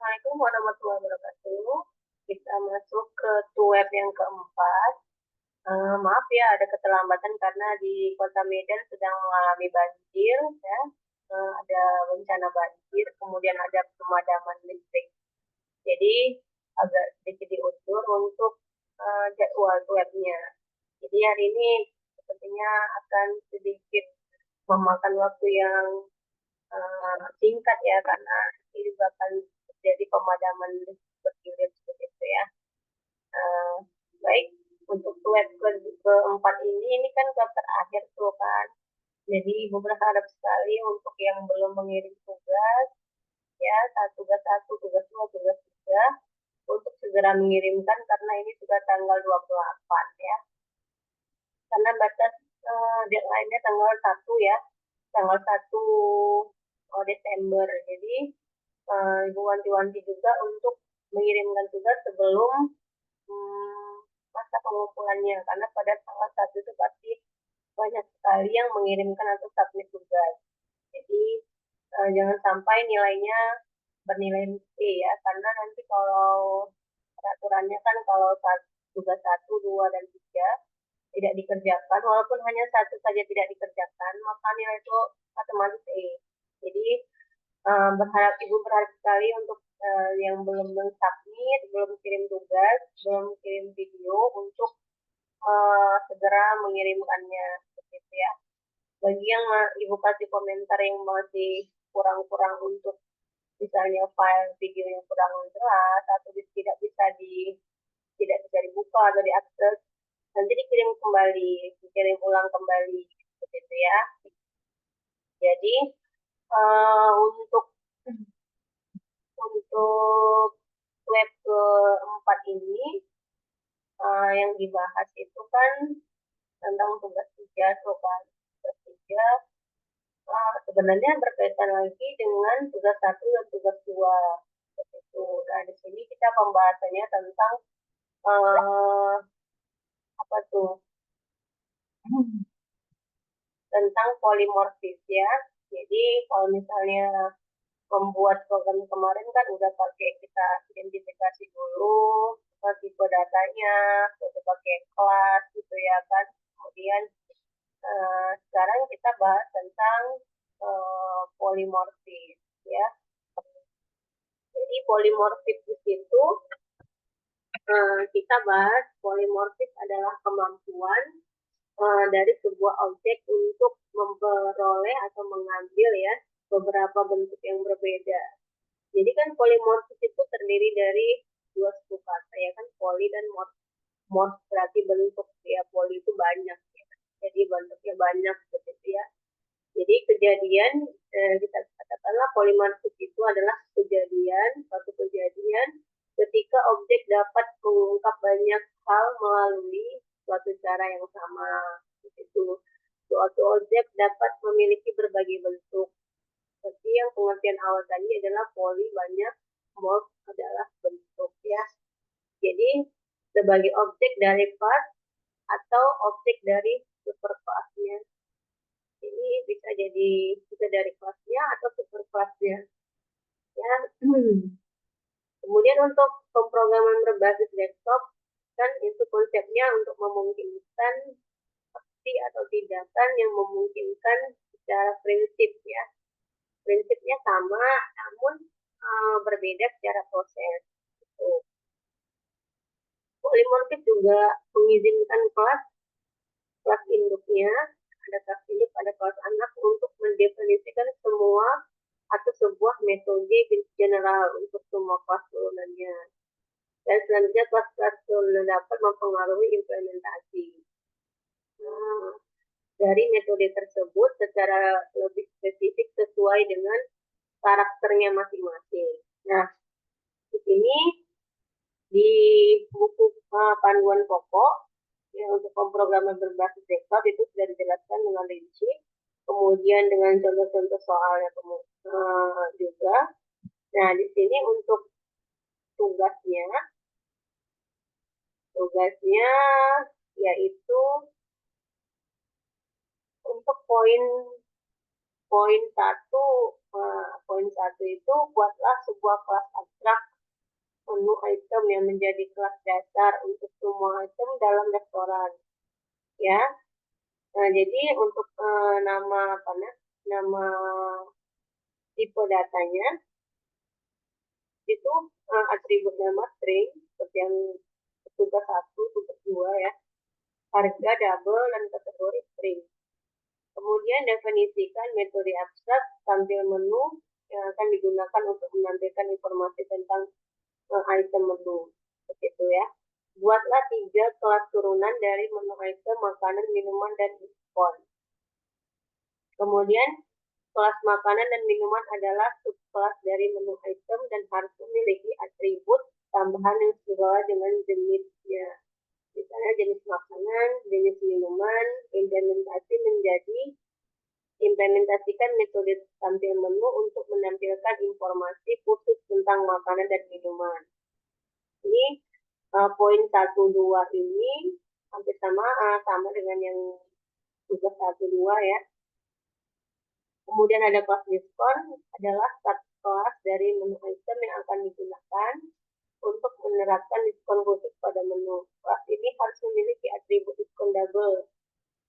Assalamualaikum warahmatullahi wabarakatuh. Kita masuk ke web yang keempat. Maaf ya, ada keterlambatan karena di Kota Medan sedang mengalami banjir, ya. Ada bencana banjir, kemudian ada pemadaman listrik. Jadi agak sedikit diundur untuk jadwal webnya. Jadi hari ini sepertinya akan sedikit memakan waktu yang singkat ya, karena ini akan terjadi pemadaman bergilir seperti itu ya. Uh, Baik, untuk web keempat ini kan web terakhir tuh kan. Jadi Ibu berharap sekali untuk yang belum mengirim tugas, ya, tugas satu, tugas dua, tugas tiga, untuk segera mengirimkan karena ini sudah tanggal 28 ya. Karena batas deadline-nya tanggal 1 ya, tanggal 1 Desember. Jadi Ibu wanti-wanti juga untuk mengirimkan tugas sebelum masa pengumpulannya, karena pada tanggal 1 itu pasti banyak sekali yang mengirimkan atau submit tugas. Jadi jangan sampai nilainya bernilai C ya, karena nanti kalau peraturannya kan kalau tugas 1, 2, dan 3 tidak dikerjakan, walaupun hanya satu saja tidak dikerjakan, maka nilai itu otomatis E. Jadi Ibu berharap sekali untuk yang belum mensubmit, belum kirim tugas, belum kirim video untuk segera mengirimkannya, begitu ya. Bagi yang Ibu kasih komentar yang masih kurang-kurang untuk misalnya file video yang kurang jelas atau tidak bisa dibuka atau diakses, nanti dikirim ulang kembali, begitu ya. Jadi untuk web keempat ini yang dibahas itu kan tentang tugas 3 tuh kan. Tugas 3 sebenarnya berkaitan lagi dengan tugas 1 dan tugas 2. Itu. Nah, di sini kita pembahasannya tentang apa tuh? Tentang polimorfis ya. Jadi kalau misalnya membuat program kemarin kan udah kita identifikasi dulu tipe datanya, kita pakai kelas gitu ya kan. Kemudian sekarang kita bahas tentang polimorfis ya. Jadi polimorfis di situ kita bahas polimorfis adalah kemampuan dari sebuah objek untuk memperoleh atau mengambil ya beberapa bentuk yang berbeda. Jadi kan polimorfis itu terdiri dari dua suku kata ya kan, poli dan morf. Morf berarti bentuk ya, poli itu banyak ya. Jadi bentuknya banyak seperti ya. Jadi kejadian kita katakanlah polimorfis itu adalah suatu kejadian ketika objek dapat mengungkap banyak hal melalui suatu cara yang sama. Itu suatu objek dapat memiliki berbagai bentuk. Seperti yang pengertian awal tadi adalah poli banyak, morf adalah bentuk ya. Jadi sebagai objek dari part atau objek dari superclass-nya. Ini bisa dari kelasnya atau superclass-nya. Ya. Kemudian untuk pemrograman berbasis desktop kan itu konsepnya untuk memungkinkan pasti atau tindakan yang memungkinkan secara prinsip ya. Prinsipnya sama, namun berbeda secara proses. Polimorfis juga mengizinkan kelas induknya, ada kelas induk, ada kelas anak untuk mendefinisikan semua atau sebuah metode general untuk semua kelas turunannya. Dan selanjutnya kelas-kelas turunan dapat mempengaruhi implementasi. Dari metode tersebut secara lebih spesifik sesuai dengan karakternya masing-masing. Nah, di sini di buku panduan pokok ya, untuk pemrograman berbasis desktop itu sudah dijelaskan dengan rinci. Kemudian dengan contoh-contoh soalnya juga. Nah, di sini untuk tugasnya yaitu untuk poin 1 poin 1 itu buatlah sebuah kelas abstrak menu item yang menjadi kelas dasar untuk semua item dalam restoran. Ya, nah, jadi untuk nama tipe datanya itu atribut nama string seperti yang tugas 1, tugas 2 ya, harga double dan kategori string. Kemudian definisikan metode abstrak tampil menu yang akan digunakan untuk menampilkan informasi tentang item menu. Begitu ya. Buatlah 3 kelas turunan dari menu item, makanan, minuman, dan diskon. Kemudian kelas makanan dan minuman adalah subkelas dari menu item dan harus memiliki atribut tambahan yang sesuai dengan jenisnya. Misalnya jenis makanan, jenis minuman, implementasikan metode tampil menu untuk menampilkan informasi khusus tentang makanan dan minuman. Ini poin 1, 2 ini hampir sama dengan yang tugas 1, 2 ya. Kemudian ada kelas diskon, adalah satu kelas dari menu item yang akan digunakan untuk menerapkan diskon khusus pada menu. Kelas ini harus memiliki atribut diskon double.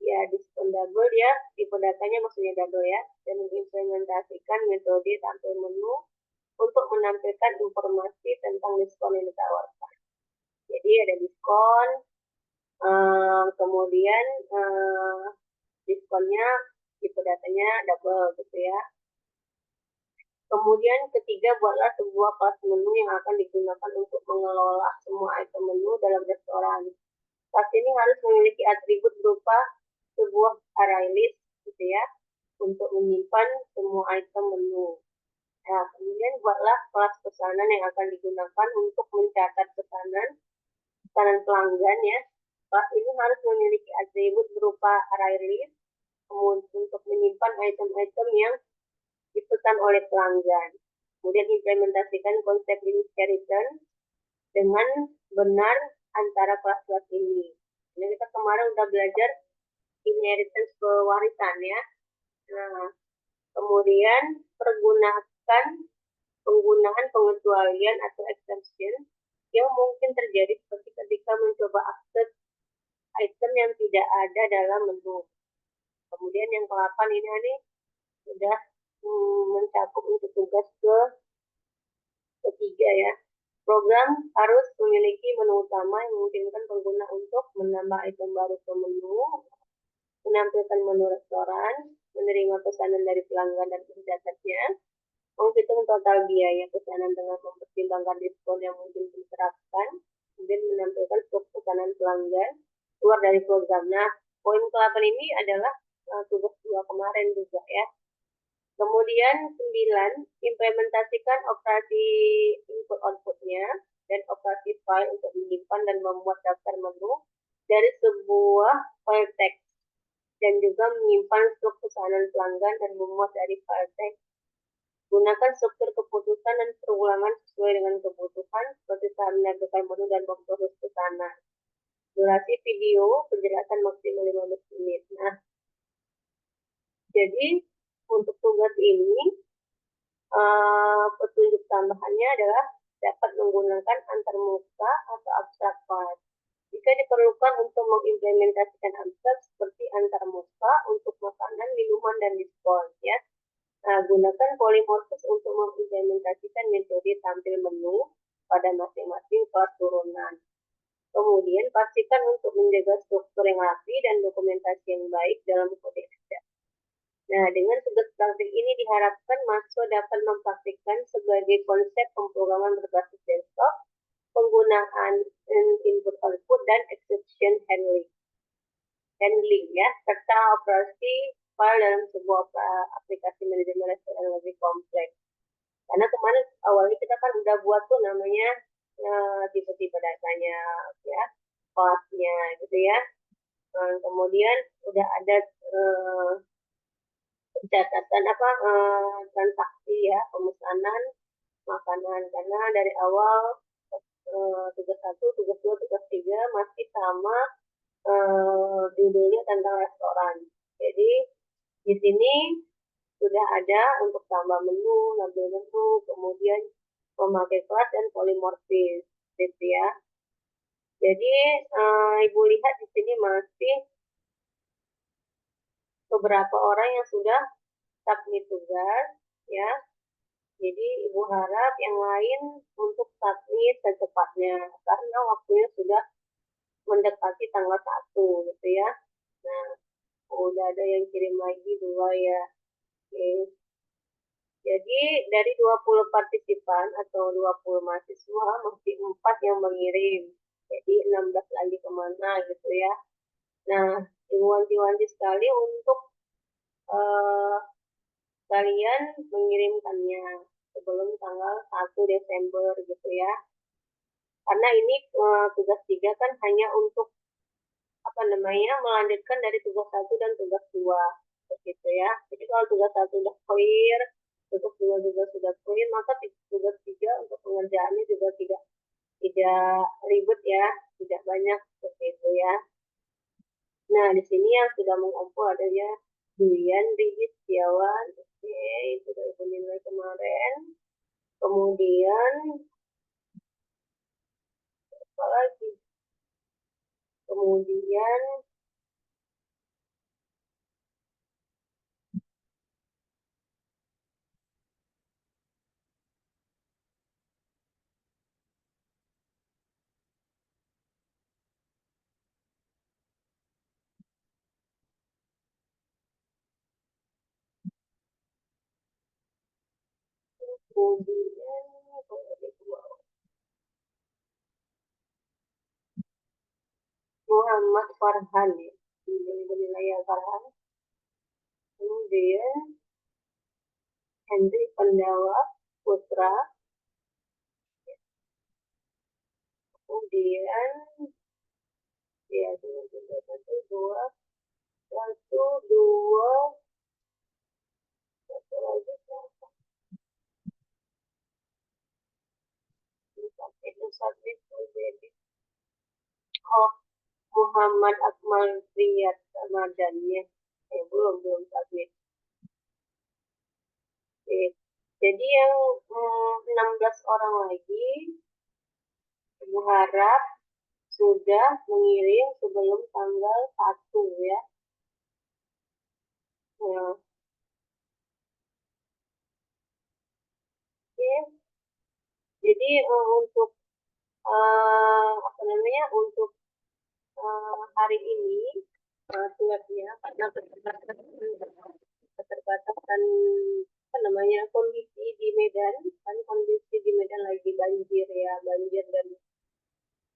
Ya, diskon double ya, tipe datanya maksudnya double ya, dan mengimplementasikan metode tampil menu untuk menampilkan informasi tentang diskon yang ditawarkan. Jadi ada diskon, kemudian diskonnya tipe datanya double gitu ya. Kemudian ketiga, buatlah sebuah kelas menu yang akan digunakan untuk mengelola semua item menu dalam restoran. Kelas ini harus memiliki atribut berupa sebuah array list gitu ya, untuk menyimpan semua item menu. Nah, kemudian buatlah kelas pesanan yang akan digunakan untuk mencatat pesanan pelanggan ya. Kelas ini harus memiliki atribut berupa array list untuk menyimpan item-item yang dipesan oleh pelanggan. Kemudian implementasikan konsep inheritance dengan benar antara kelas-kelas ini. Ini kita kemarin udah belajar inheritance pewarisan ya. Nah, kemudian penggunaan pengecualian atau exception yang mungkin terjadi seperti ketika mencoba akses item yang tidak ada dalam menu. Kemudian yang ke-8 ini sudah mencakup untuk tugas ketiga ya. Program harus memiliki menu utama yang memungkinkan pengguna untuk menambah item baru ke menu, menampilkan menu restoran, menerima pesanan dari pelanggan dan mencatatnya, menghitung total biaya pesanan dengan mempertimbangkan diskon yang mungkin diterapkan, kemudian menampilkan stok pesanan pelanggan keluar dari program. Nah, poin ke-8 ini adalah tugas 2 kemarin juga ya. Kemudian 9, implementasikan operasi input-outputnya dan operasi file untuk menyimpan dan membuat daftar menu dari sebuah file text, dan juga menyimpan stok pesanan pelanggan dan memuat dari file text. Gunakan struktur keputusan dan perulangan sesuai dengan kebutuhan, seperti saat menampilkan menu dan memproses pesanan. Durasi video, penjelasan maksimal 15 menit. Nah, jadi untuk tugas ini, petunjuk tambahannya adalah dapat menggunakan antarmuka atau abstrak file. Jika diperlukan untuk mengimplementasikan abstrak seperti antarmuka untuk makanan, minuman, dan diskon ya. Nah, gunakan polymorphs untuk mengimplementasikan metode tampil menu pada masing-masing kelas turunan. Kemudian pastikan untuk menjaga struktur yang rapi dan dokumentasi yang baik dalam kode edar. Nah, dengan tugas praktik ini diharapkan mahasiswa dapat mempraktikkan sebagai konsep pemrograman berbasis desktop, penggunaan input-output, dan exception handling ya, serta operasi file dalam sebuah aplikasi manajemen restoran yang lebih kompleks. Karena kemarin awalnya kita kan udah buat tuh namanya tipe-tipe datanya ya, kelasnya gitu ya. Kemudian udah ada pencatatan transaksi ya, pemesanan makanan, karena dari awal tugas 1, tugas 2, tugas 3 masih sama judulnya tentang restoran. Jadi di sini sudah ada untuk tambah menu, label menu, kemudian memakai kelas dan polimorfis, gitu ya. Jadi Ibu lihat di sini masih beberapa orang yang sudah submit tugas, ya. Jadi Ibu harap yang lain untuk submit secepatnya, karena waktunya sudah mendekati tanggal 1, gitu ya. Nah, udah ada yang kirim lagi 2 ya. Oke. Jadi dari 20 partisipan atau 20 mahasiswa, masih 4 yang mengirim. Jadi 16 lagi kemana gitu ya. Nah, wanti-wanti sekali untuk eh, kalian mengirimkannya sebelum tanggal 1 Desember gitu ya. Karena ini tugas 3 kan hanya untuk apa namanya melanjutkan dari tugas 1 dan tugas 2 begitu ya. Jadi kalau tugas 1 sudah clear, tugas 2 juga sudah clear, maka tugas 3 untuk pengerjaannya juga tidak ribet ya, tidak banyak seperti itu ya. Nah, di sini yang sudah mengumpul adanya Duyan, Rigi, Setiawan, oke, itu dari penilai kemarin. Kemudian, apa lagi? Kemudian, kemudian, Muhammad Farhan ya, penilai Farhan. Kemudian, Hendri Pandawa Putra. Kemudian, ya, satu, dua, satu lagi, itu submit already. Oh, Muhammad Akmal Riyad Ramadhannya. Belum submit. Oke. Jadi yang 16 orang lagi, Ibu harap sudah mengirim sebelum tanggal 1 ya. Nah, oke. Jadi untuk apa namanya untuk hari ini suratnya karena keterbatasan apa namanya kondisi di Medan, kan kondisi di Medan lagi banjir ya, banjir dan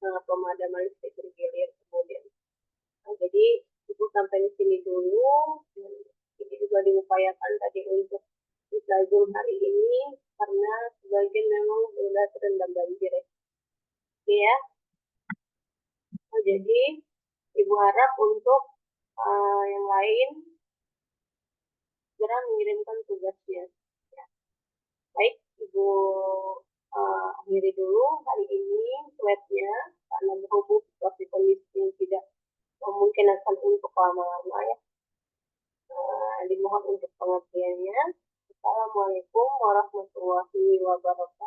pemadaman listrik bergilir kemudian. Nah, jadi itu sampai di sini dulu. Ini juga diupayakan tadi untuk bisa Zoom hari ini karena sebagian memang sudah terendam banjir ya. Oke ya. Nah, jadi Ibu harap untuk yang lain segera mengirimkan tugasnya. Ya. Baik, Ibu akhiri dulu hari ini webnya karena berhubung situasi kondisi yang tidak memungkinkan untuk lama-lama ya. Dimohon untuk pengertiannya. Assalamualaikum warahmatullahi wabarakatuh.